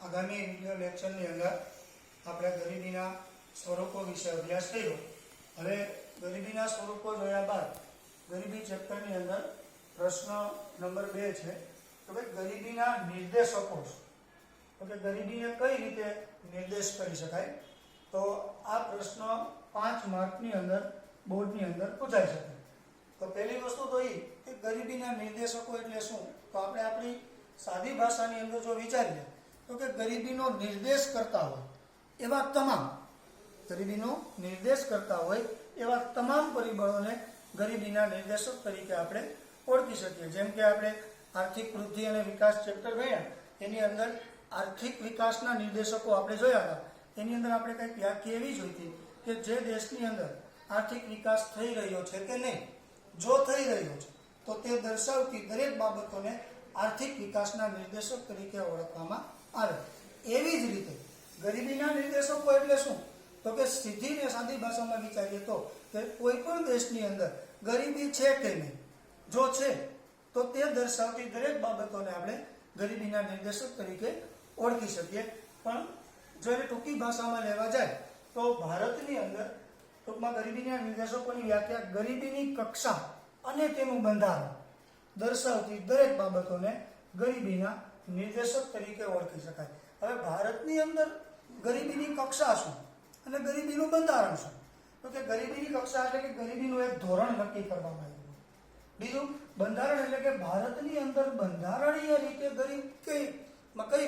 આગામી વિડિયો લેક્ચરની અંદર આપણે ગરીબીના સ્વરૂપો વિશે અભ્યાસ કર્યો। હવે ગરીબીના સ્વરૂપો જોયા બાદ ગરીબી ચેપ્ટરની અંદર પ્રશ્ન નંબર 2 છે કે ભાઈ ગરીબીના નિર્દેશકો તો કે ગરીબીને કઈ રીતે નિર્દેશ કરી શકાય। તો આ પ્રશ્ન 5 માર્કની અંદર બોર્ડની અંદર પૂછાઈ શકે। તો પહેલી વસ્તુ તો એ કે ગરીબીના નિર્દેશકો એટલે શું। તો આપણે આપણી સાદી ભાષાની અંદર જો વિચારીએ તો કે ગરીબીનો નિર્દેશ કરતા હોય એવા તમામ પરિબળોને ગરીબીના નિર્દેશક તરીકે આપણે ઓળખી શકીએ। જેમ કે આપણે આર્થિક વૃદ્ધિ અને વિકાસ ચેપ્ટર ગયા એની અંદર આર્થિક વિકાસના નિર્દેશકો આપણે જોયા હતા। એની અંદર આપણે કંઈક વ્યાખ્યા એવી જોઈ હતી કે જે દેશની અંદર આર્થિક વિકાસ થઈ રહ્યો છે કે નહીં, જો થઈ રહ્યો છે તો તે દર્શાવતી દરેક બાબતોને આર્થિક વિકાસના નિર્દેશક તરીકે ઓળખવામાં આવે। એવી જ રીતે ગરીબીના નિર્દેશકો એટલે શું તો કે સીધી ને સાદી ભાષામાં વિચારીએ તો કે કોઈ પણ દેશની અંદર ગરીબી છે કે નહીં, જો છે તો તે દર્શાવતી દરેક બાબતોને આપણે ગરીબીના નિર્દેશક તરીકે ઓળખી શકીએ। પણ જો એને ટૂંકી ભાષામાં લેવા જાય તો ભારતની અંદર ટૂંકમાં ગરીબીના નિર્દેશકોની વ્યાખ્યા ગરીબીની કક્ષા અને તેનું બંધારણ દર્શાવતી દરેક બાબતોને ગરીબીના નિર્દેશક તરીકે ઓળખી શકાય। હવે ભારતની અંદર ગરીબીની કક્ષા શું અને ગરીબીનું બંધારણ શું તો કે ગરીબીની કક્ષા એટલે કે ગરીબીનું એક ધોરણ નક્કી કરવામાં આવ્યું। બીજું બંધારણ એટલે કે ભારતની અંદર બંધારણીય રીતે ગરીબ કઈ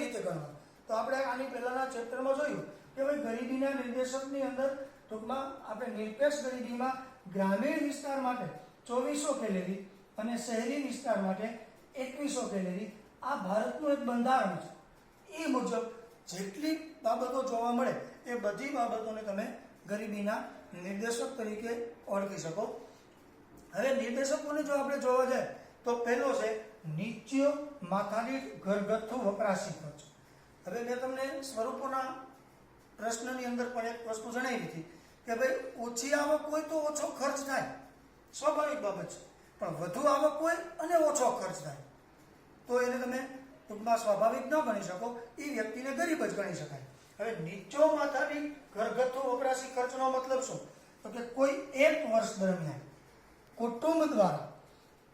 રીતે ગણવા। તો આપણે આની પહેલાના ચેપ્ટરમાં જોયું કે ભાઈ ગરીબીના નિર્દેશકની અંદર ટૂંકમાં આપણે નિરપેક્ષ ગરીબીમાં ગ્રામીણ વિસ્તાર માટે 2400 કેલેરી અને શહેરી વિસ્તાર માટે 2100 કેલેરી આ ભારતનું એક બંધારણ છે। એ મુજબ જેટલી બાબતો જોવા મળે એ બધી બાબતોને તમે ગરીબીના નિર્દેશક તરીકે ઓળખી શકો। હવે નિર્દેશકોને જો આપણે જોવા જાય તો પહેલો છે નીચો માથાદીઠ ઘરગથ્થુ વપરાશી ખર્ચ। હવે મેં તમને સ્વરૂપોના પ્રશ્નની અંદર પણ એક વસ્તુ જણાવી હતી કે ભાઈ ઓછી આવક હોય તો ઓછો ખર્ચ થાય, સ્વાભાવિક બાબત છે, પણ વધુ આવક હોય અને ઓછો ખર્ચ થાય તો એને તમે ટૂંકમાં સ્વાભાવિક ન ગણી શકો, એ વ્યક્તિને ગરીબ જ ગણી શકાય। હવે નીચો માથાદીઠ ઘરગથ્થુ વપરાશી ખર્ચનો મતલબ શું તો કે કોઈ એક વર્ષ દરમિયાન કુટુંબ દ્વારા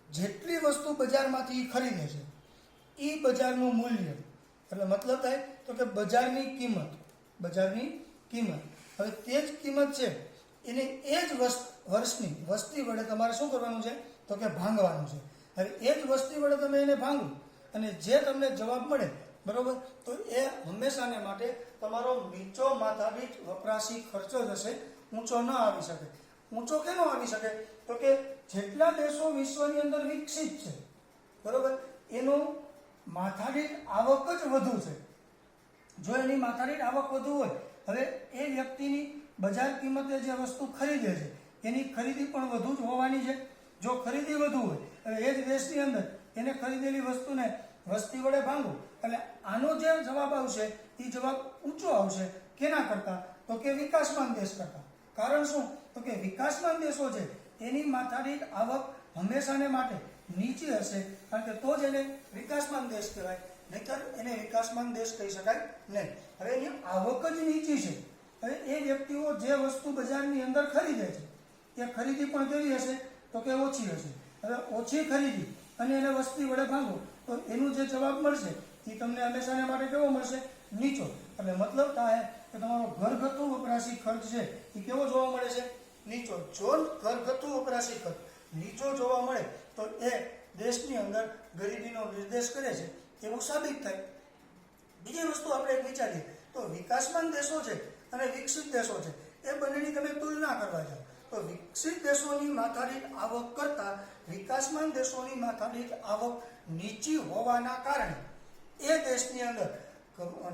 જેટલી વસ્તુ બજારમાંથી ખરીદે છે એ બજારનું મૂલ્ય એટલે મતલબ થાય તો કે બજારની કિંમત। હવે તે જ કિંમત છે એને એ જ વર્ષની વસ્તી વડે તમારે શું કરવાનું છે તો કે ભાંગવાનું છે। હવે એ જ વસ્તી વડે તમે એને ભાંગો અને જે તમને જવાબ મળે બરોબર તો એ હંમેશાને માટે તમારો નીચો માથાદીઠ વપરાશી ખર્ચો જ હશે, ઊંચો ન આવી શકે। ઊંચો કેમ આવી શકે તો કે જેટલા દેશો વિશ્વની અંદર વિકસિત છે બરોબર એનું માથાદીઠ આવક જ વધુ છે। જો એની માથાદીઠ આવક વધુ હોય હવે એ વ્યક્તિની બજાર કિંમતે જે વસ્તુ ખરીદે છે એની ખરીદી પણ વધુ જ હોવાની છે। જો ખરીદી વધુ હોય હવે એ જ દેશની અંદર એને ખરીદેલી વસ્તુને વસ્તી વડે ભાંગો એટલે આનો જે જવાબ આવશે એ જવાબ ઊંચો આવશે। કેના કરતાં તો કે વિકાસમાન દેશ કરતાં। કારણ શું તો કે વિકાસમાન દેશો છે એની માથાદીઠ આવક હંમેશાને માટે નીચી હશે, કારણ કે તો જ એને વિકાસમાન દેશ કહેવાય, નહીંતર એને વિકાસમાન દેશ કહી શકાય નહીં। હવે એની આવક જ નીચી છે, હવે એ વ્યક્તિઓ જે વસ્તુ બજારની અંદર ખરીદે છે એ ખરીદી પણ કેવી હશે તો કે ઓછી હશે। હવે ઓછી ખરીદી અને એને વસ્તી વડે ભાંગો તો એનું જે જવાબ મળશે એ તમને હંમેશાને માટે કેવો મળશે નીચો। એટલે મતલબ થાય કે તમારો ઘરગથ્થુ વપરાશી ખર્ચ છે એ કેવો જોવા મળે છે નીચો। જો ઘરગથ્થુ વપરાશી ખર્ચ નીચો જોવા મળે તો એ દેશની અંદર ગરીબીનો નિર્દેશ કરે છે એવું સાબિત થાય। બીજી વસ્તુ આપણે એક વિચારીએ તો વિકાસમાન દેશો છે અને વિકસિત દેશો છે એ બંનેની તમે તુલના કરવા જાઓ તો વિકસિત દેશોની માથાદીઠ આવક કરતાં વિકાસમાન દેશોની માથાદીઠ આવક નીચી હોવાના કારણે એ દેશની અંદર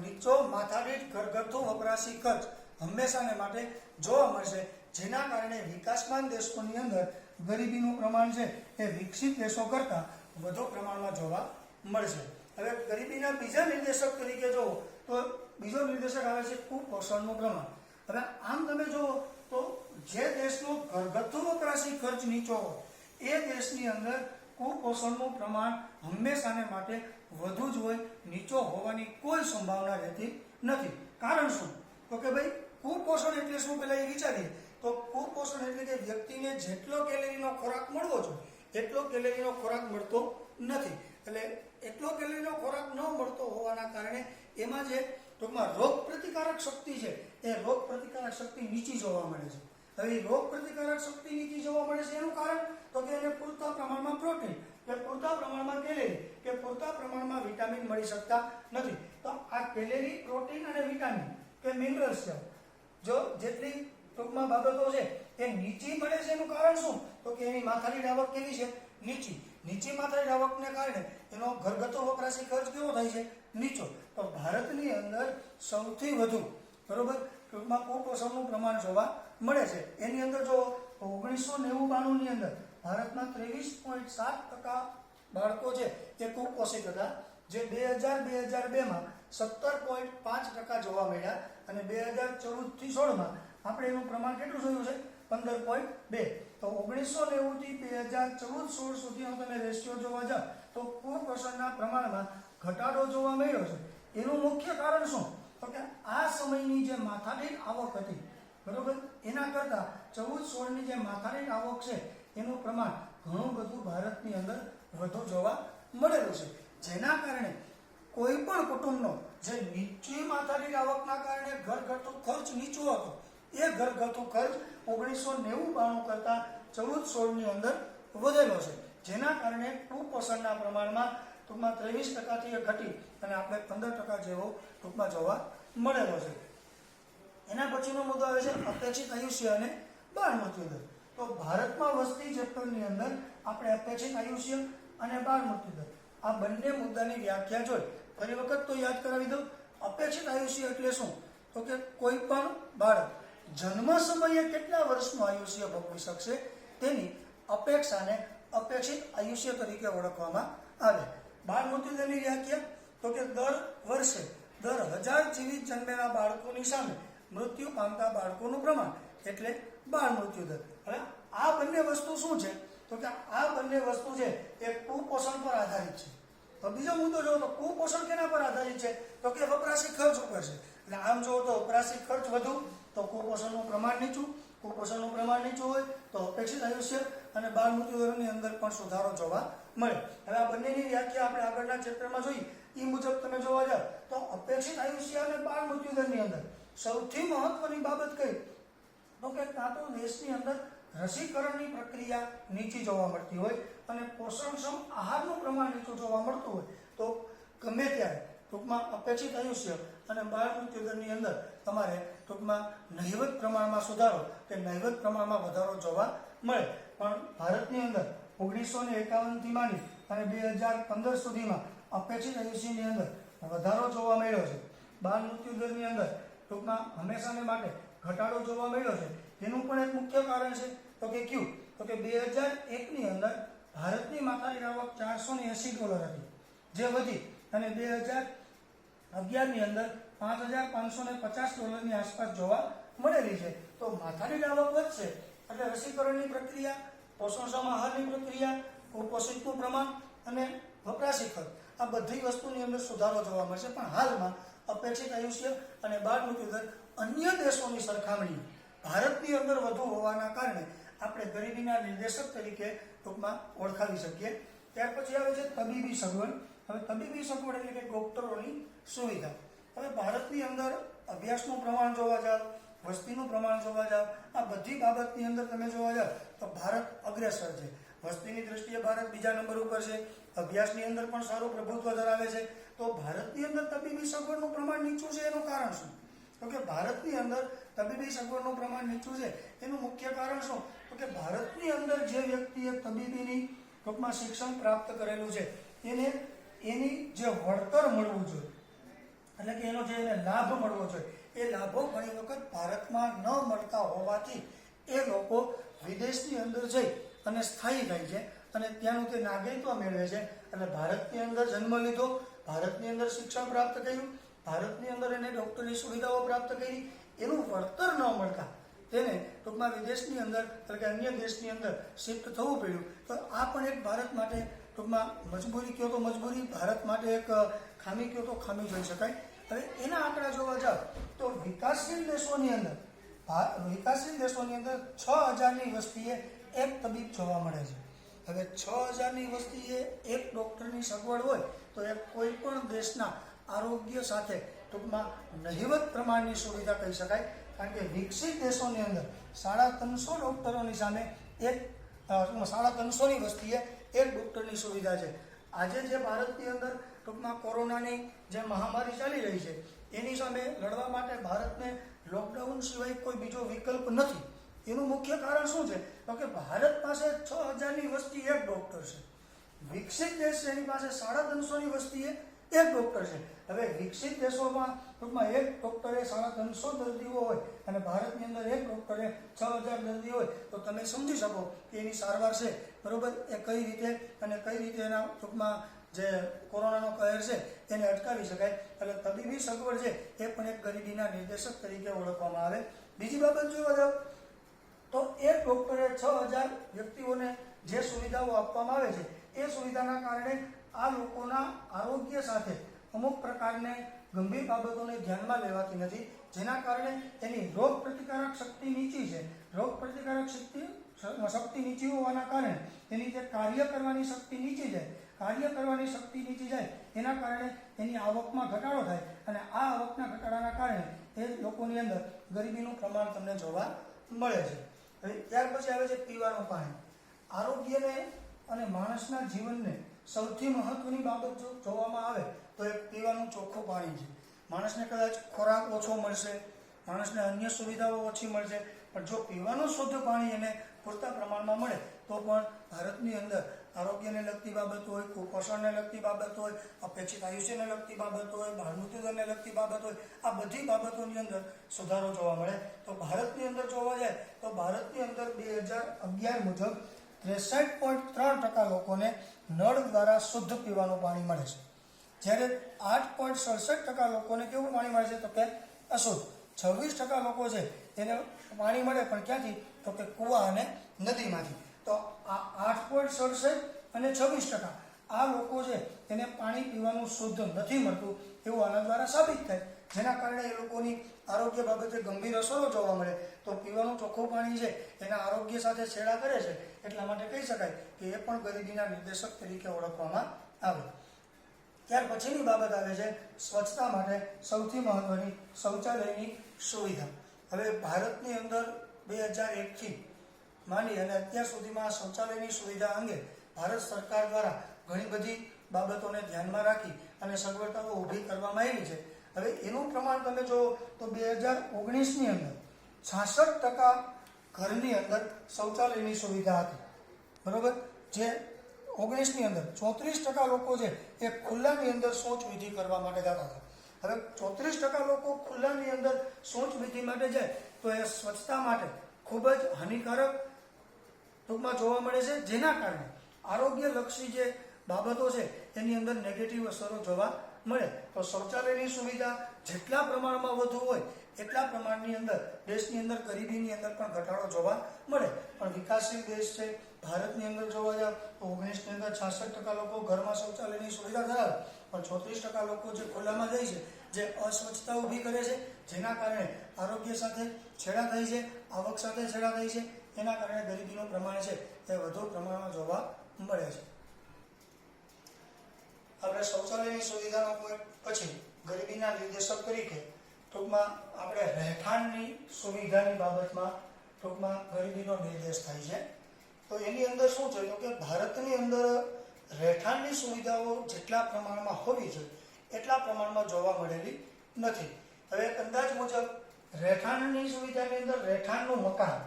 નીચો માથાદીઠ ઘરગથ્થુ વપરાશી ખર્ચ હંમેશાને માટે જોવા મળશે, જેના કારણે વિકાસમાન દેશોની અંદર ગરીબીનું પ્રમાણ છે એ વિકસિત દેશો કરતાં વધુ પ્રમાણમાં જોવા મળશે। હવે ગરીબીના બીજા નિર્દેશક તરીકે જુઓ તો બીજો નિર્દેશક આવે છે કુપોષણનું પ્રમાણ। હવે આમ તમે જુઓ તો જે દેશનો ઘરગથ્થુ વપરાશી ખર્ચ નીચો હોય એ દેશની અંદર કુપોષણનું પ્રમાણ હંમેશાને માટે વધુ જ હોય, નીચો હોવાની કોઈ સંભાવના રહેતી નથી. કારણ શું? તો કે ભાઈ કુપોષણ એટલે શું, પહેલા એ વિચારીએ. તો કુપોષણ એટલે કે વ્યક્તિને જેટલો કેલરીનો ખોરાક મળવો જોઈએ એટલો કેલરીનો ખોરાક મળતો નથી. એટલે એટલો કેલરીનો ખોરાક ન મળતો હોવાના કારણે એમાં જે ટૂંકમાં રોગ પ્રતિકારક શક્તિ છે એ રોગ પ્રતિકારક શક્તિ નીચી જોવા મળે છે. હવે રોગ પ્રતિકારક શક્તિ નીચી જોવા મળે છે એનું કારણ તો કે એને પૂરતા પ્રમાણમાં પ્રોટીન કે પૂરતા પ્રમાણમાં કેલેરી કે પૂરતા પ્રમાણમાં વિટામિન મળી શકતા નથી. તો આ કેલેરી, પ્રોટીન અને વિટામિન કે મિનરલ્સ છે, જો જેટલી ટૂંકમાં બાબતો છે એ નીચી મળે છે એનું કારણ શું? તો કે એની માથાની આવક કેવી છે? નીચી માથાની આવકને કારણે એનો ઘરગથ્થુ વપરાશી ખર્ચ કેવો થાય છે? નીચો. તો ભારતની અંદર સૌથી વધુ બરોબર ટૂંકમાં કુપોષણનું પ્રમાણ જોવા મળે છે. એની અંદર જો 1990-92 ની અંદર ભારતમાં 23.7% બાળકો છે એ કુપોષિત હતા, જે 2000-2002માં 17.5% જોવા મળ્યા અને 2014થી 16માં આપણે એનું પ્રમાણ કેટલું જોયું છે? 15.2. તો 1990 થી 2014-16 સુધીનો તમે રેશિયો જોવા જાઓ તો કુપોષણના પ્રમાણમાં ઘટાડો જોવા મળ્યો છે. એનું મુખ્ય કારણ શું? તો કે આ સમયની જે માથાદીઠ આવક હતી બરોબર, એના કરતાં 14-16ની જે માથાદીઠ આવક છે એનું પ્રમાણ ઘણું બધું ભારતની અંદર વધુ જોવા મળેલું છે. જેના કારણે કોઈ પણ કુટુંબનો જે નીચી માથાદીઠ આવકના કારણે ઘરગથ્થુ ખર્ચ નીચો હતો એ ઘરગથ્થુ ખર્ચ 1990-92 કરતાં 14-16ની અંદર વધેલો છે. જેના કારણે કુપોષણના પ્રમાણમાં ટૂંકમાં 23%થી ઘટી અને આપણે 15% જેવો ટૂંકમાં જોવા મળેલો છે. એના પછીનો મુદ્દો આવે છે અપેક્ષિત આયુષ્ય અને બાળ મૃત્યુદર. તો ભારતમાં વસ્તી ચેપ્ટરની અંદર આપણે અપેક્ષિત આયુષ્ય અને બાળ મૃત્યુદર આ બંને મુદ્દાની વ્યાખ્યા જોઈ. ફરી વખત તો યાદ કરાવી દઉં. અપેક્ષિત આયુષ્ય એટલે શું? તો કે કોઈ પણ બાળક જન્મ સમયે કેટલા વર્ષનું આયુષ્ય ભોગવી શકશે તેની અપેક્ષાને અપેક્ષિત આયુષ્ય તરીકે ઓળખવામાં આવે. બાળ મૃત્યુદરની વ્યાખ્યા તો કે દર વર્ષે દર 1000 જીવિત જન્મેલા બાળકોની સામે મૃત્યુ પામતા બાળકોનું પ્રમાણ એટલે બાળ મૃત્યુદર. હવે આ બંને વસ્તુ શું છે? તો કે આ બંને વસ્તુ છે એ કુપોષણ પર આધારિત છે. તો બીજો મુદ્દો જો તો કુપોષણ કેના પર આધારિત છે? તો કે વપરાશી ખર્ચ ઉપર છે. એટલે આમ જો તો વપરાશી ખર્ચ વધુ તો કુપોષણનું પ્રમાણ નીચું, કુપોષણનું પ્રમાણ નીચું હોય તો અપેક્ષિત આયુષ્ય અને બાળ મૃત્યુદરની અંદર પણ સુધારો જોવા મળે. હવે આ બંનેની વ્યાખ્યા આપણે આગળના ચેપ્ટરમાં જોઈ એ મુજબ તમે જોવા જાવ તો અપેક્ષિત આયુષ્ય અને બાળ મૃત્યુદરની અંદર સૌથી મહત્વની બાબત કઈ? તો કે કાં તો દેશની અંદર રસીકરણની પ્રક્રિયા નીચી જોવા મળતી હોય અને પોષણક્ષમ આહારનું પ્રમાણ નીચું જોવા મળતું હોય તો ગમે ત્યારે ટૂંકમાં અપેક્ષિત આયુષ્ય અને બાળ મૃત્યુદરની અંદર તમારે ટૂંકમાં નહિવત પ્રમાણમાં સુધારો કે નહિવત પ્રમાણમાં વધારો જોવા મળે. પણ ભારતની અંદર 1951થી માંડી અને 2015 સુધીમાં અપેક્ષિત આયુષ્યની અંદર વધારો જોવા મળ્યો છે. બાળ મૃત્યુદરની અંદર ટૂંકમાં હંમેશાને માટે ઘટાડો જોવા મળ્યો છે. એનું પણ એક મુખ્ય કારણ છે તો કે કયું? તો કે 2001ની અંદર ભારતની માથાદીઠ આવક $480 હતી, જે વધી અને 2011ની અંદર $5550 આસપાસ જોવા મળેલી છે. તો માથાદીઠ આવક વધશે એટલે રસીકરણની પ્રક્રિયા, પોષણક્ષમ આહારની પ્રક્રિયા, કુપોષિતનું પ્રમાણ અને વપરાશી ખર્ચ આ બધી વસ્તુની અંદર સુધારો જોવા મળશે. પણ હાલમાં અપેક્ષિત આયુષ્ય અને બાળ મૃત્યુદર અન્ય દેશોની સરખામણીએ ભારતની અંદર વધુ હોવાના કારણે આપણે ગરીબીના નિર્દેશક તરીકે ટૂંકમાં ઓળખાવી શકીએ. ત્યાર પછી આવે છે તબીબી સગવડ. હવે તબીબી સગવડ એટલે કે ડોક્ટરોની સુવિધા. હવે ભારતની અંદર અભ્યાસનું પ્રમાણ જોવા જાવ, વસ્તીનું પ્રમાણ જોવા જાવ, આ બધી બાબતની અંદર તમે જોવા જાવ તો ભારત અગ્રેસર છે. વસ્તીની દ્રષ્ટિએ ભારત બીજા નંબર ઉપર છે, અભ્યાસની અંદર પણ સારું પ્રભુત્વ ધરાવે છે. તો ભારતની અંદર તબીબી સગવડનું પ્રમાણ નીચું છે એનું કારણ શું? તો કે ભારતની અંદર તબીબી સગવડનું પ્રમાણ નીચું છે એનું મુખ્ય કારણ શું? તો કે ભારતની અંદર જે વ્યક્તિએ તબીબીની ટૂંકમાં શિક્ષણ પ્રાપ્ત કરેલું છે એને એની જે વળતર મળવું જોઈએ એટલે કે એનો જે એને લાભ મળવો જોઈએ એ લાભો ઘણી વખત ભારતમાં ન મળતા હોવાથી એ લોકો વિદેશની અંદર જઈ અને સ્થાયી થાય છે અને ત્યાંનું તે નાગરિકત્વ મેળવે છે. અને ભારતની અંદર જન્મ લીધો, ભારતની અંદર શિક્ષણ પ્રાપ્ત કર્યું, ભારતની અંદર એને ડૉક્ટરની સુવિધાઓ પ્રાપ્ત કરી, એનું વળતર ન મળતા તેને ટૂંકમાં વિદેશની અંદર એટલે કે અન્ય દેશની અંદર શિફ્ટ થવું પડ્યું. તો આ પણ એક ભારત માટે ટૂંકમાં મજબૂરી કહો તો મજબૂરી, ભારત માટે એક ખામી કહો તો ખામી જોઈ શકાય. હવે એના આંકડા જોવા જાવ તો વિકાસશીલ દેશોની અંદર 6,000ની વસ્તીએ એક તબીબ જોવા મળે છે. હવે 6,000ની વસ્તીએ એક ડૉક્ટરની સગવડ હોય તો એ કોઈ પણ દેશના આરોગ્ય સાથે ટૂંકમાં નહિવત પ્રમાણની સુવિધા કહી શકાય. કારણ કે વિકસિત દેશોની અંદર 350 ડૉક્ટરોની સામે 350ની વસ્તીએ એક ડૉક્ટરની સુવિધા છે. આજે જે ભારતની અંદર ટૂંકમાં કોરોનાની જે મહામારી ચાલી રહી છે એની સામે લડવા માટે ભારતને લોકડાઉન સિવાય કોઈ બીજો વિકલ્પ નથી. એનું મુખ્ય કારણ શું છે તો કે ભારત પાસે 6,000ની વસ્તી એક ડૉક્ટર છે. વિકસિત દેશ છે એની પાસે 350ની વસ્તીએ એક ડૉક્ટર છે. હવે વિકસિત દેશોમાં ટૂંકમાં એક ડૉક્ટરે 350 દર્દીઓ હોય અને ભારતની અંદર એક ડૉક્ટરે 6,000 દર્દી હોય તો તમે સમજી શકો કે એની સારવાર છે બરાબર એ કઈ રીતે એના ટૂંકમાં જે કોરોનાનો કહેર છે એને અટકાવી શકાય. એટલે તબીબી સગવડ છે એ પણ એક ગરીબીના નિર્દેશક તરીકે ઓળખવામાં આવે. બીજી બાબત જોવા જાવ તો એક ડૉક્ટરે 6,000 વ્યક્તિઓને જે સુવિધાઓ આપવામાં આવે છે એ સુવિધાના કારણે આ લોકોના આરોગ્ય સાથે અમુક પ્રકારને ગંભીર બાબતોને ધ્યાનમાં લેવાતી નથી, જેના કારણે એની રોગ પ્રતિકારક શક્તિ નીચી છે. રોગ પ્રતિકારક શક્તિ નીચી હોવાના કારણે એની જે કાર્ય કરવાની શક્તિ નીચી જાય એના કારણે એની આવકમાં ઘટાડો થાય અને આ આવકના ઘટાડાના કારણે એ લોકોની અંદર ગરીબીનું પ્રમાણ તમને જોવા મળે છે. હવે ત્યાર પછી આવે છે પીવાનું પાણી. આરોગ્યને અને માણસના જીવનને સૌથી મહત્વની બાબત જો જોવામાં આવે તો એક પીવાનું ચોખ્ખું પાણી છે. માણસને કદાચ ખોરાક ઓછો મળશે, માણસને અન્ય સુવિધાઓ ઓછી મળશે, પણ જો પીવાનું શુદ્ધ પાણી એને પૂરતા પ્રમાણમાં મળે તો પણ ભારતની અંદર આરોગ્યને લગતી બાબત હોય, કુપોષણને લગતી બાબત હોય, અપેક્ષિત આયુષ્યને લગતી બાબત હોય, બાળમૃત્યુદરને લગતી બાબત હોય, આ બધી બાબતોની અંદર સુધારો જોવા મળે. તો ભારતની અંદર જોવા જાય તો ભારતની અંદર 2011 મુજબ 63.3% લોકોને નળ દ્વારા શુદ્ધ પીવાનું પાણી મળે છે, જ્યારે 8.67% લોકોને કેવું પાણી મળે છે તો કે અશુદ્ધ. 26% લોકો છે એને પાણી મળે પણ ક્યાંથી તો કે કૂવા અને નદીમાંથી. તો આ 8.67 અને 26% આ લોકો છે એને પાણી પીવાનું શુદ્ધ નથી મળતું એવું આના દ્વારા સાબિત થાય, જેના કારણે એ લોકોની આરોગ્ય બાબતે ગંભીર અસરો જોવા મળે. તો પીવાનું ચોખ્ખું પાણી છે એના આરોગ્ય સાથે છેડા કરે છે, એટલા માટે કહી શકાય કે એ પણ ગરીબીના નિર્દેશક તરીકે ઓળખવામાં આવે. ત્યાર પછીની બાબત આવે છે સ્વચ્છતા માટે સૌથી મહત્વની શૌચાલયની સુવિધા. હવે ભારતની અંદર 2001થી માંડી અને અત્યાર સુધીમાં શૌચાલયની સુવિધા અંગે ભારત સરકાર દ્વારા ઘણી બધી બાબતોને ધ્યાનમાં રાખી અને સગવડતાઓ ઊભી કરવામાં આવી છે. હવે એનું પ્રમાણ તમે જો તો 2019ની અંદર 66% ઘરની અંદર શૌચાલયની સુવિધા હતી, બરોબર. જે 19ની અંદર 34% લોકો છે એ ખુલ્લાની અંદર શૌચ વિધિ કરવા માટે જતા હતા. હવે 34% લોકો ખુલ્લાની અંદર શૌચ વિધિ માટે જાય તો એ સ્વચ્છતા માટે ખૂબ જ હાનિકારક ટૂંકમાં જોવા મળે છે, જેના કારણે આરોગ્યલક્ષી જે બાબતો છે એની અંદર નેગેટિવ અસરો જોવા મળે. તો શૌચાલયની સુવિધા જેટલા પ્રમાણમાં વધુ હોય એટલા પ્રમાણની અંદર દેશની અંદર ગરીબીની અંદર પણ ઘટાડો જોવા મળે. પણ વિકાસશીલ દેશ છે ભારતની અંદર જોવા જાવ તો 19ની અંદર 66% લોકો ઘરમાં શૌચાલયની સુવિધા ધરાવે, પણ 34% લોકો જે ખુલ્લામાં જાય છે જે અસ્વચ્છતા ઊભી કરે છે, જેના કારણે આરોગ્ય સાથે છેડા થાય છે, આવક સાથે છેડા થાય છે, એના કારણે ગરીબીનું પ્રમાણ છે એ વધુ પ્રમાણમાં જોવા મળે છે. આપણે શૌચાલયની સુવિધાનો પછી ગરીબીના નિર્દેશક તરીકે ટૂંકમાં આપણે રહેઠાણની સુવિધાની બાબતમાં ટૂંકમાં ગરીબીનો નિર્દેશ થાય છે. તો એની અંદર શું છે તો કે ભારતની અંદર રહેઠાણની સુવિધાઓ જેટલા પ્રમાણમાં હોવી જોઈએ એટલા પ્રમાણમાં જોવા મળેલી નથી. હવે એક અંદાજ મુજબ રહેઠાણની સુવિધાની અંદર રહેઠાણનું મકાન,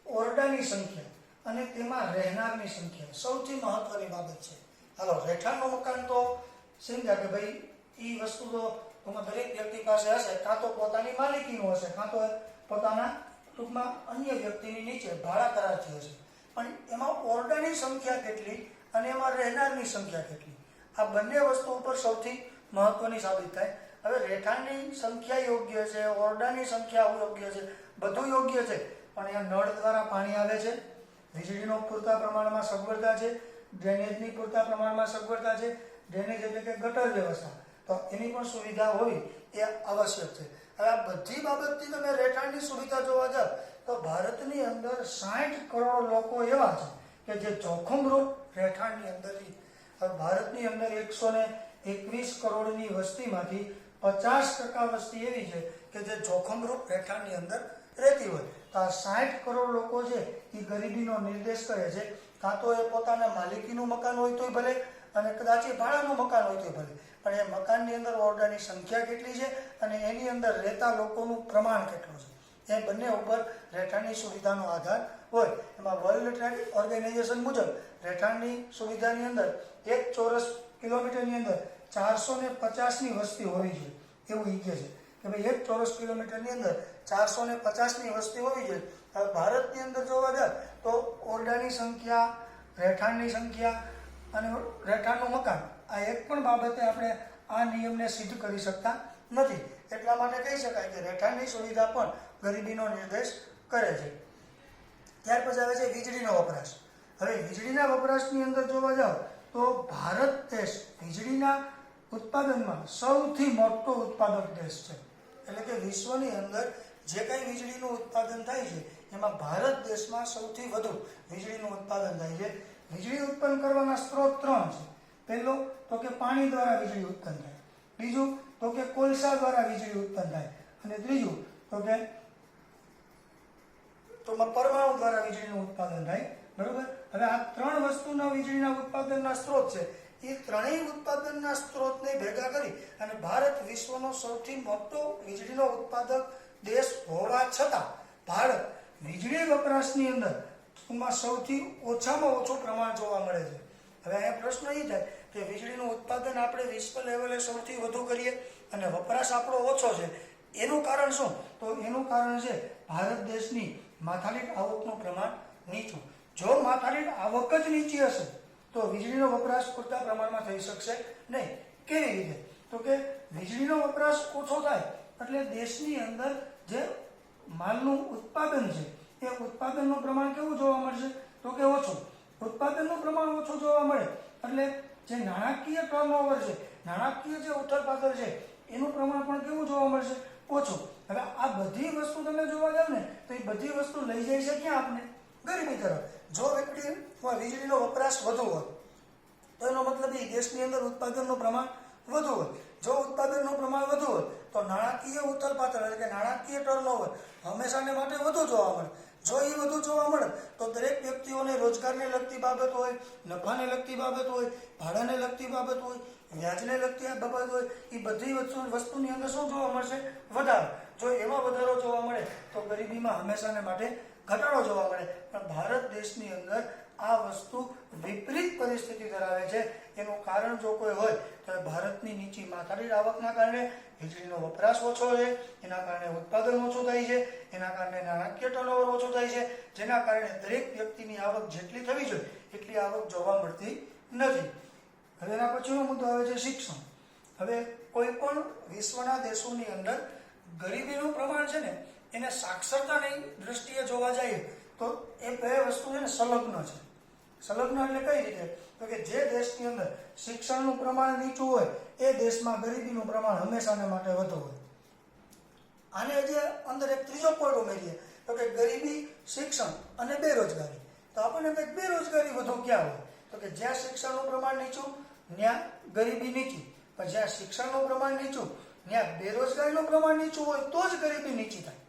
ઓરડાની સંખ્યા અને તેમાં રહેનારની સંખ્યા સૌથી મહત્વની બાબત છે. હાલો, રહેઠાણનું મકાન તો સમજ્યા કે ભાઈ એ વસ્તુ તો દરેક વ્યક્તિ પાસે હશે, કાં તો પોતાની માલિકીનું હશે, કાં તો પોતાના ટૂંકમાં અન્ય વ્યક્તિની નીચે ભાડા કરારથી હશે. પણ એમાં ઓરડાની સંખ્યા કેટલી અને એમાં રહેનારની સંખ્યા કેટલી, આ બંને વસ્તુ ઉપર સૌથી મહત્વની સાબિત થાય. હવે રહેઠાણની સંખ્યા યોગ્ય છે, ઓરડાની સંખ્યા યોગ્ય છે, બધું યોગ્ય છે, પણ અહીંયા નળ દ્વારા પાણી આવે છે, વીજળીનો પૂરતા પ્રમાણમાં સગવડતા છે, ડ્રેનેજની પૂરતા પ્રમાણમાં સગવડતા છે. ડ્રેનેજ એટલે કે ગટર વ્યવસ્થા, તો એની પણ સુવિધા હોવી એ આવશ્યક છે. હવે આ બધી બાબતથી તમે રહેઠાણની સુવિધા જોવા જાવ તો ભારતની અંદર 60 કરોડ લોકો એવા છે કે જે જોખમરૂપ રહેઠાણની અંદર રહે. હવે ભારતની અંદર 121 કરોડની વસ્તીમાંથી 50% વસ્તી એવી છે કે જે જોખમરૂપ રહેઠાણની અંદર રહેતી હોય. તો આ 60 કરોડ લોકો છે એ ગરીબીનો નિર્દેશ કરે છે. કાં તો એ પોતાના માલિકીનું મકાન હોય તોય ભલે, અને કદાચ એ ભાડાનું મકાન હોય તોય ભલે, પણ એ મકાનની અંદર ઓરડાની સંખ્યા કેટલી છે અને એની અંદર રહેતા લોકોનું પ્રમાણ કેટલું છે, એ બંને ઉપર રહેઠાણની સુવિધાનો આધાર હોય. એમાં વર્લ્ડ ટ્રેડ ઓર્ગેનાઇઝેશન મુજબ રહેઠાણની સુવિધાની અંદર 1 ચોરસ કિલોમીટરની અંદર 450ની વસ્તી હોવી જોઈએ એવું ઈચ્છે છે કે ભાઈ 1 ચોરસ કિલોમીટરની અંદર 450ની વસ્તી હોવી જોઈએ. હવે ભારતની અંદર જોવા જાય તો ઓરડાની સંખ્યા, રહેઠાણની સંખ્યા અને રહેઠાણનું મકાન, આ એક પણ બાબતે આપણે આ નિયમને સિદ્ધ કરી શકતા નથી. એટલા માટે કહી શકાય કે રહેઠાણની સુવિધા પણ ગરીબીનો નિર્દેશ કરે છે. ત્યાર પછી આવે છે વીજળીનો વપરાશ. હવે વીજળીના વપરાશની અંદર જોવા જાવ તો ભારત દેશ વીજળીના ઉત્પાદનમાં સૌથી મોટો ઉત્પાદક દેશ છે. એટલે કે વિશ્વની અંદર જે કંઈ વીજળીનું ઉત્પાદન થાય છે એમાં ભારત દેશમાં સૌથી વધુ વીજળીનું ઉત્પાદન થાય છે. વીજળી ઉત્પન્ન કરવાના સ્ત્રોત 3 છે. પહેલો તો કે પાણી દ્વારા વીજળી ઉત્પન્ન થાય, બીજું તો કે કોલસા દ્વારા વીજળી ઉત્પન્ન થાય, અને ત્રીજું તો કે પરમાણુ દ્વારા વીજળીનું ઉત્પાદન થાય. બરોબર. હવે આ 3 વસ્તુના વીજળીના ઉત્પાદનના સ્ત્રોત છે. એ ત્રણેય ઉત્પાદનના સ્ત્રોતને ભેગા કરી અને ભારત વિશ્વનો સૌથી મોટો વીજળીનો ઉત્પાદક દેશ હોવા છતાં ભારત વીજળી વપરાશની અંદર સૌથી ઓછામાં ઓછું પ્રમાણ જોવા મળે છે. હવે અહીંયા પ્રશ્ન એ થાય કે વીજળીનું ઉત્પાદન આપણે વિશ્વ લેવલે સૌથી વધુ કરીએ અને વપરાશ આપણો ઓછો છે, એનું કારણ શું? તો એનું કારણ છે ભારત દેશની માથાદીઠ આવકનું પ્રમાણ નીચું. જો માથાદીઠ આવક જ નીચી હશે તો વીજળીનો વપરાશ પૂરતા પ્રમાણમાં થઈ શકશે નહીં. કેવી રીતે? તો કે વીજળીનો વપરાશ ઓછો થાય એટલે દેશની અંદર જે માલનું ઉત્પાદન છે એ ઉત્પાદનનું પ્રમાણ કેવું જોવા મળશે? તો કે ઓછું. ઉત્પાદનનું પ્રમાણ ઓછું જોવા મળે એટલે જે નાણાકીય ટર્નઓવર છે, નાણાકીય જે ઉથલપાથલ છે એનું પ્રમાણ પણ કેવું જોવા મળશે? ઓછું. હવે આ બધી વસ્તુ તમે જોવા જાવ ને તો એ બધી વસ્તુ લઈ જાય છે ક્યાં? આપણે ગરીબી તરફ. જો વીજળીનો વપરાશ વધુ હોય તો એનો મતલબ એ દેશની અંદર ઉત્પાદનનું પ્રમાણ વધુ હોય. જો ઉત્પાદનનું પ્રમાણ વધુ હોય તો નાણાકીય ઉથલપાથલ એટલે કે નાણાકીય ટર્નઓવર હંમેશાને માટે વધુ જોવા મળે. જો એ વધુ જોવા મળે તો દરેક વ્યક્તિઓને રોજગારને લગતી બાબત હોય, નફાને લગતી બાબત હોય, ભાડાને લગતી બાબત હોય, વ્યાજને લગતી બાબત હોય, એ બધી વસ્તુની અંદર શું જોવા મળશે? વધારો. જો એમાં વધારો જોવા મળે તો ગરીબીમાં હંમેશાને માટે ઘટાડો જોવા મળે. પણ ભારત દેશની અંદર આ વસ્તુ વિપરીત પરિસ્થિતિ ધરાવે છે. એનું કારણ જો કોઈ હોય તો ભારતની નીચી માથાદીઠ આવકના કારણે વીજળીનો વપરાશ ઓછો છે, એના કારણે ઉત્પાદન ઓછું થાય છે, એના કારણે નાણાકીય ટર્નઓવર ઓછું થાય છે, જેના કારણે દરેક વ્યક્તિની આવક જેટલી થવી જોઈએ એટલી આવક જોવા મળતી નથી. હવે એના પછીનો મુદ્દો આવે છે શિક્ષણ. હવે કોઈ પણ વિશ્વના દેશોની અંદર ગરીબીનું પ્રમાણ છે ને એને સાક્ષરતાની દ્રષ્ટિએ જોવા જઈએ તો એ બે વસ્તુ છે ને સંલગ્ન છે. સંલગ્ન એટલે કઈ રીતે? તો કે જે દેશની અંદર શિક્ષણનું પ્રમાણ નીચું હોય એ દેશમાં ગરીબીનું પ્રમાણ હંમેશાને માટે વધુ હોય. આને જે અંદર એક ત્રીજો પોઈન્ટ ઉમેરીએ તો કે ગરીબી, શિક્ષણ અને બેરોજગારી. તો આપણને કંઈક બેરોજગારી વધુ ક્યાં હોય? તો કે જ્યાં શિક્ષણનું પ્રમાણ નીચું ત્યાં ગરીબી નીચી, પણ જ્યાં શિક્ષણનું પ્રમાણ નીચું ત્યાં બેરોજગારીનું પ્રમાણ નીચું હોય તો જ ગરીબી નીચી થાય.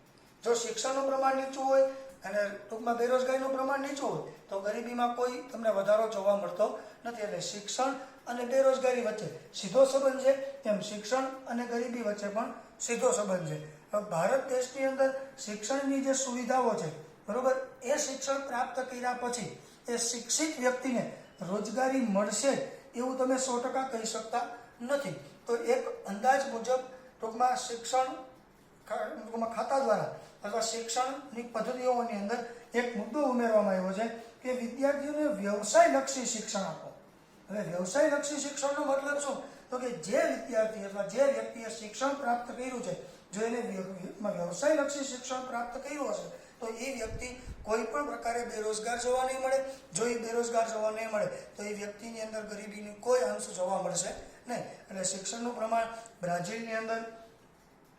જો શિક્ષણનું પ્રમાણ નીચું હોય અને ટૂંકમાં બેરોજગારીનું પ્રમાણ નીચું હોય તો ગરીબીમાં કોઈ તમને વધારો જોવા મળતો નથી. એટલે શિક્ષણ અને બેરોજગારી વચ્ચે સીધો સંબંધ છે, તેમ શિક્ષણ અને ગરીબી વચ્ચે પણ સીધો સંબંધ છે. ભારત દેશની અંદર શિક્ષણની જે સુવિધાઓ છે, બરોબર, એ શિક્ષણ પ્રાપ્ત કર્યા પછી એ શિક્ષિત વ્યક્તિને રોજગારી મળશે એવું તમે 100% કહી શકતા નથી. તો એક અંદાજ મુજબ ટૂંકમાં શિક્ષણ ખાતા દ્વારા અથવા શિક્ષણની પદ્ધતિઓની અંદર એક મુદ્દો ઉમેરવામાં આવ્યો છે કે વિદ્યાર્થીઓને વ્યવસાયલક્ષી શિક્ષણ આપો. હવે વ્યવસાયલક્ષી શિક્ષણનો મતલબ શું? તો કે જે વિદ્યાર્થી અથવા જે વ્યક્તિએ શિક્ષણ પ્રાપ્ત કર્યું છે, જો એને વ્યવસાયલક્ષી શિક્ષણ પ્રાપ્ત કર્યું હશે તો એ વ્યક્તિ કોઈ પણ પ્રકારે બેરોજગાર જોવા નહીં મળે. જો એ બેરોજગાર જોવા નહીં મળે તો એ વ્યક્તિની અંદર ગરીબીની કોઈ અંશ જોવા મળશે નહીં. એટલે શિક્ષણનું પ્રમાણ બ્રાઝિલની અંદર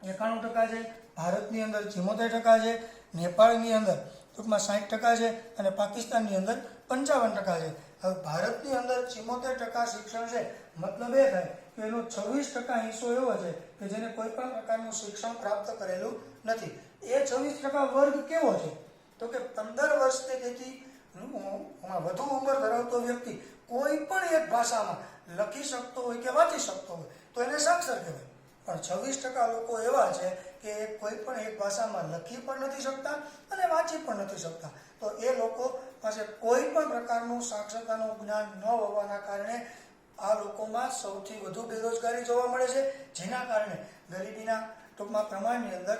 91% છે, ભારતની અંદર 74% છે, નેપાળની અંદર ટૂંકમાં 60% છે અને પાકિસ્તાનની અંદર 55% છે. હવે ભારતની અંદર 74% શિક્ષણ છે, મતલબ એ થાય કે એનો 26% હિસ્સો એવો છે કે જેને કોઈ પણ પ્રકારનું શિક્ષણ પ્રાપ્ત કરેલું નથી. એ 26% વર્ગ કેવો છે? તો કે 15 વર્ષથી તેથી વધુ ઉંમર ધરાવતો વ્યક્તિ કોઈ પણ એક ભાષામાં લખી શકતો હોય કે વાંચી શકતો હોય તો એને સાક્ષર કહેવાય. પણ 26% લોકો એવા છે કે કોઈ પણ એક ભાષામાં લખી પણ નથી શકતા અને વાંચી પણ નથી શકતા. તો એ લોકો પાસે કોઈ પણ પ્રકારનું સાક્ષરતાનું જ્ઞાન ન હોવાના કારણે આ લોકોમાં સૌથી વધુ બેરોજગારી જોવા મળે છે, જેના કારણે ગરીબીના ટૂંકમાં પ્રમાણની અંદર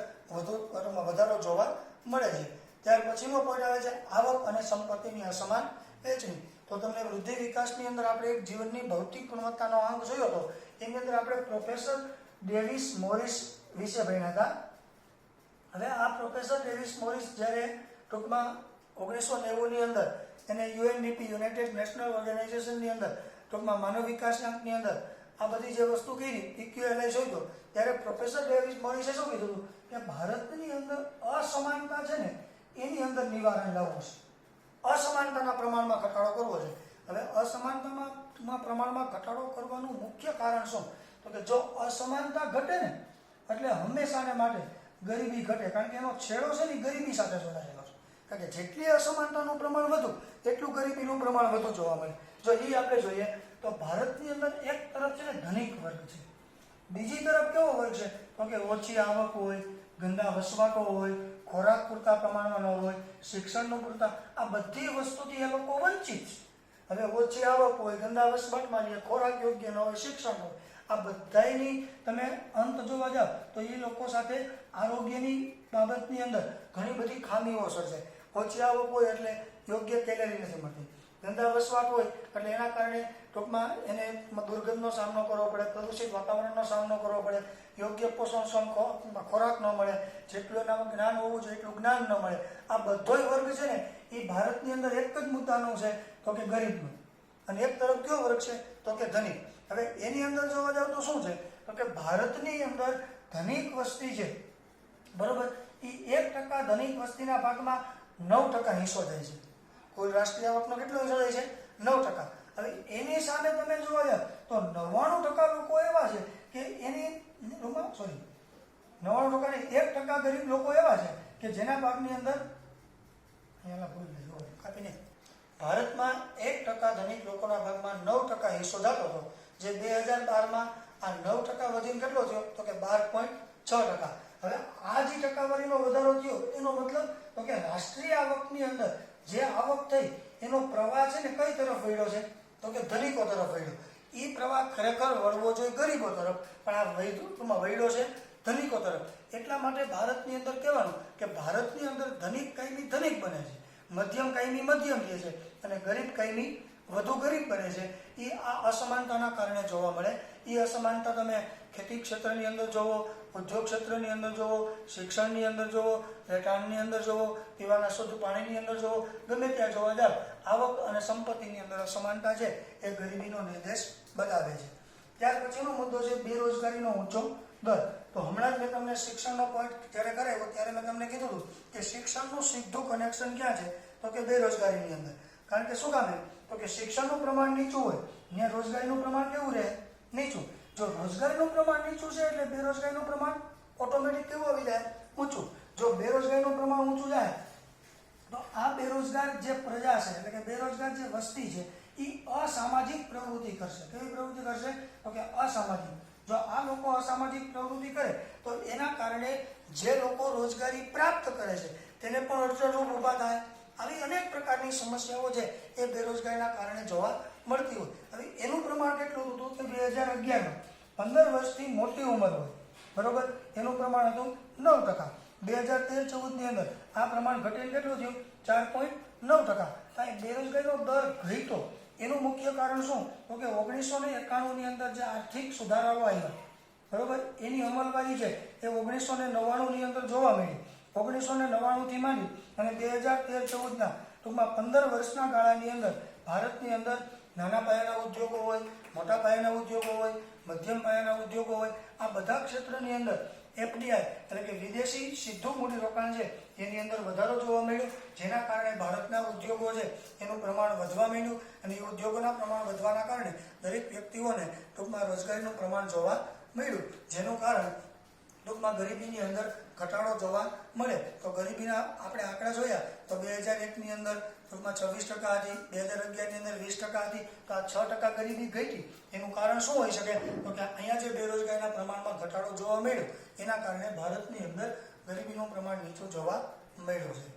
વધારો જોવા મળે છે. ત્યાર પછીનો પોઈન્ટ આવે છે આવક અને સંપત્તિની અસમાન વહેંચણી. તો તમને વૃદ્ધિ વિકાસની અંદર આપણે એક જીવનની ભૌતિક ગુણવત્તાનો અંક જોયો હતો. એની અંદર આપણે પ્રોફેસર ડેવિસ મોરિસ વિશે ભણ્યા હતા. હવે આ પ્રોફેસર ડેવિસ મોરિસ જ્યારે ટૂંકમાં 1990ની અંદર એને યુએનડીપી યુનાઇટેડ નેશનલ ઓર્ગેનાઇઝેશનની અંદર ટૂંકમાં માનવ વિકાસાંકની અંદર આ બધી જે વસ્તુ કરી ઇક્યુએલઆઈ જોઈતો ત્યારે પ્રોફેસર ડેવિસ મોરિસે શું કીધું હતું કે ભારતની અંદર અસમાનતા છે ને એની અંદર નિવારણ લાવવું છે, અસમાનતાના પ્રમાણમાં ઘટાડો કરવો છે. હવે અસમાનતામાં પ્રમાણમાં ઘટાડો કરવાનું મુખ્ય કારણ શું? તો કે જો અસમાનતા ઘટે ને એટલે હંમેશાને માટે ગરીબી ઘટે, કારણ કે એનો છેડો છે ને ગરીબી સાથે જોડાયેલો છે. કારણ કે જેટલી અસમાનતાનું પ્રમાણ વધુ એટલું ગરીબીનું પ્રમાણ વધુ જોવા મળે. જો એ આપણે જોઈએ તો ભારતની અંદર એક તરફ છે ને ધનિક વર્ગ છે, બીજી તરફ કેવો વર્ગ છે? તો કે ઓછી આવક હોય, ગંદા વસવાટો હોય, ખોરાક પૂરતા પ્રમાણમાં ન હોય, શિક્ષણનું પૂરતા, આ બધી વસ્તુથી એ લોકો વંચિત છે. હવે ઓછી આવક હોય, ગંદા વસવાટમાં રહીએ, ખોરાક યોગ્ય ન હોય, શિક્ષણ હોય, આ બધાની તમે અંત જોવા જાઓ તો એ લોકો સાથે આરોગ્યની બાબતની અંદર ઘણી બધી ખામીઓ સર્જાય. ઓછી આવક હોય એટલે યોગ્ય કેલેરી નથી મળતી, ગંદા વસવાટ હોય એટલે એના કારણે ટૂંકમાં એને દુર્ગંધનો સામનો કરવો પડે, પ્રદૂષિત વાતાવરણનો સામનો કરવો પડે, યોગ્ય પોષણક્ષમ ખોરાક ન મળે, જેટલું એનામાં જ્ઞાન હોવું જોઈએ એટલું જ્ઞાન ન મળે. આ બધોય વર્ગ છે ને એ ભારતની અંદર એક જ મુદ્દાનું છે તો કે ગરીબનું. અને એક તરફ કયો વર્ગ છે? તો કે ધનિક. હવે એની અંદર જોવા જાવ તો શું છે? તો કે ભારતની અંદર ધનિક વસ્તી છે, બરોબર, એ 1% ધનિક વસ્તીના ભાગમાં 9% હિસ્સો થાય છે. કુલ રાષ્ટ્રીય આવકનો કેટલો હિસ્સો થાય છે? 9%. હવે એની સામે તમે જોવા જાવ તો 99% લોકો એવા છે કે એની 99% 1% ગરીબ લોકો એવા છે કે જેના ભાગની અંદર કાપીને ભારતમાં 1% ધનિક લોકોના ભાગમાં 9% હિસ્સો જતો હતો, જે 2012માં આ 9% વધીને કેટલો થયો? તો કે 12.6%. હવે આ જે ટકાવારીનો વધારો થયો એનો મતલબ તો કે રાષ્ટ્રીય આવકની અંદર જે આવક થઈ એનો પ્રવાહ છે ને કઈ તરફ વળ્યો છે? તો કે ધનિકો તરફ વળ્યો. એ પ્રવાહ ખરેખર વળવો જોઈએ ગરીબો તરફ, પણ આ વળ્યો છે ધનિકો તરફ. એટલા માટે ભારતની અંદર કહેવાનું કે ભારતની અંદર ધનિક કાયમી ધનિક બને છે, મધ્યમ કાયમી મધ્યમ રહે છે અને ગરીબ કાયમી વધુ ગરીબ બને છે. એ આ અસમાનતાના કારણે જોવા મળે. એ અસમાનતા તમે ખેતી ક્ષેત્રની અંદર જોવો, ઉદ્યોગ ક્ષેત્રની અંદર જોવો, શિક્ષણની અંદર જોવો, રહેઠાણની અંદર જોવો, પીવાના શુદ્ધ પાણીની અંદર જોવો, ગમે ત્યાં જોવા જાવ આવક અને સંપત્તિની અંદર અસમાનતા છે એ ગરીબીનો નિર્દેશ બતાવે છે. ત્યાર પછીનો મુદ્દો છે બેરોજગારીનો ઊંચો દર. તો હમણાં જ મેં તમને શિક્ષણનો પોઈન્ટ જ્યારે કરાવ્યો ત્યારે મેં તમને કીધું હતું કે શિક્ષણનું સીધું કનેક્શન ક્યાં છે? તો કે બેરોજગારીની અંદર. કારણ કે શું કામ? તો કે શિક્ષણનું પ્રમાણ નીચું હોય ત્યાં રોજગારીનું પ્રમાણ કેવું રહે? નીચું. જો રોજગારીનું પ્રમાણ નીચું છે એટલે બેરોજગારીનું પ્રમાણ ઓટોમેટિક કેવું આવી જાય? ઊંચું. જો બેરોજગારીનું પ્રમાણ ઊંચું જાય તો આ બેરોજગાર જે પ્રજા છે એટલે કે બેરોજગાર જે વસ્તી છે એ અસામાજિક પ્રવૃત્તિ કરશે. કેવી પ્રવૃત્તિ કરશે? તો કે અસામાજિક. જો આ લોકો અસામાજિક પ્રવૃત્તિ કરે તો એના કારણે જે લોકો રોજગારી પ્રાપ્ત કરે છે તેને પણ અડચણરૂપ ઊભા થાય. આવી અનેક પ્રકારની સમસ્યાઓ છે એ બેરોજગારીના કારણે જોવા મળતી હોય. હવે એનું પ્રમાણ કેટલું હતું કે 2011માં 15 વર્ષથી મોટી ઉંમર હોય, બરોબર, એનું પ્રમાણ હતું 9%. 2013-14ની અંદર આ પ્રમાણ ઘટીને કેટલું થયું? 4.9%. કાંઈ બેરોજગારીનો દર ઘટ્યો એનું મુખ્ય કારણ શું? તો કે 1991ની અંદર જે આર્થિક સુધારાઓ આવ્યા, બરોબર, એની અમલવારી છે એ 1999ની અંદર જોવા મળી. 1999થી માંડી અને 2013-14ના ટૂંકમાં 15 વર્ષના ગાળાની અંદર ભારતની અંદર નાના પાયાના ઉદ્યોગો હોય, મોટા પાયાના ઉદ્યોગો હોય, મધ્યમ પાયાના ઉદ્યોગો હોય, આ બધા ક્ષેત્રની અંદર એફડીઆઈ એટલે કે વિદેશી સીધું મૂડીરોકાણ છે એની અંદર વધારો જોવા મળ્યો, જેના કારણે ભારતના ઉદ્યોગો છે એનું પ્રમાણ વધવા માંડ્યું અને એ ઉદ્યોગોના પ્રમાણ વધવાના કારણે દરેક વ્યક્તિઓને ટૂંકમાં રોજગારીનું પ્રમાણ જોવા મળ્યું, જેનું કારણ ટૂંકમાં ગરીબીની અંદર ઘટાડો જોવા મળે. તો ગરીબીના આપણે આંકડા જોયા તો 2001ની અંદર ટૂંકમાં 26% હતી, 2011ની અંદર 20% હતી, તો આ 6% ગરીબી ઘટી. એનું કારણ શું હોઈ શકે? તો કે અહીંયા જે બેરોજગારીના પ્રમાણમાં ઘટાડો જોવા મળ્યો એના કારણે ભારતની અંદર ગરીબીનું પ્રમાણ નીચું જોવા મળ્યું છે.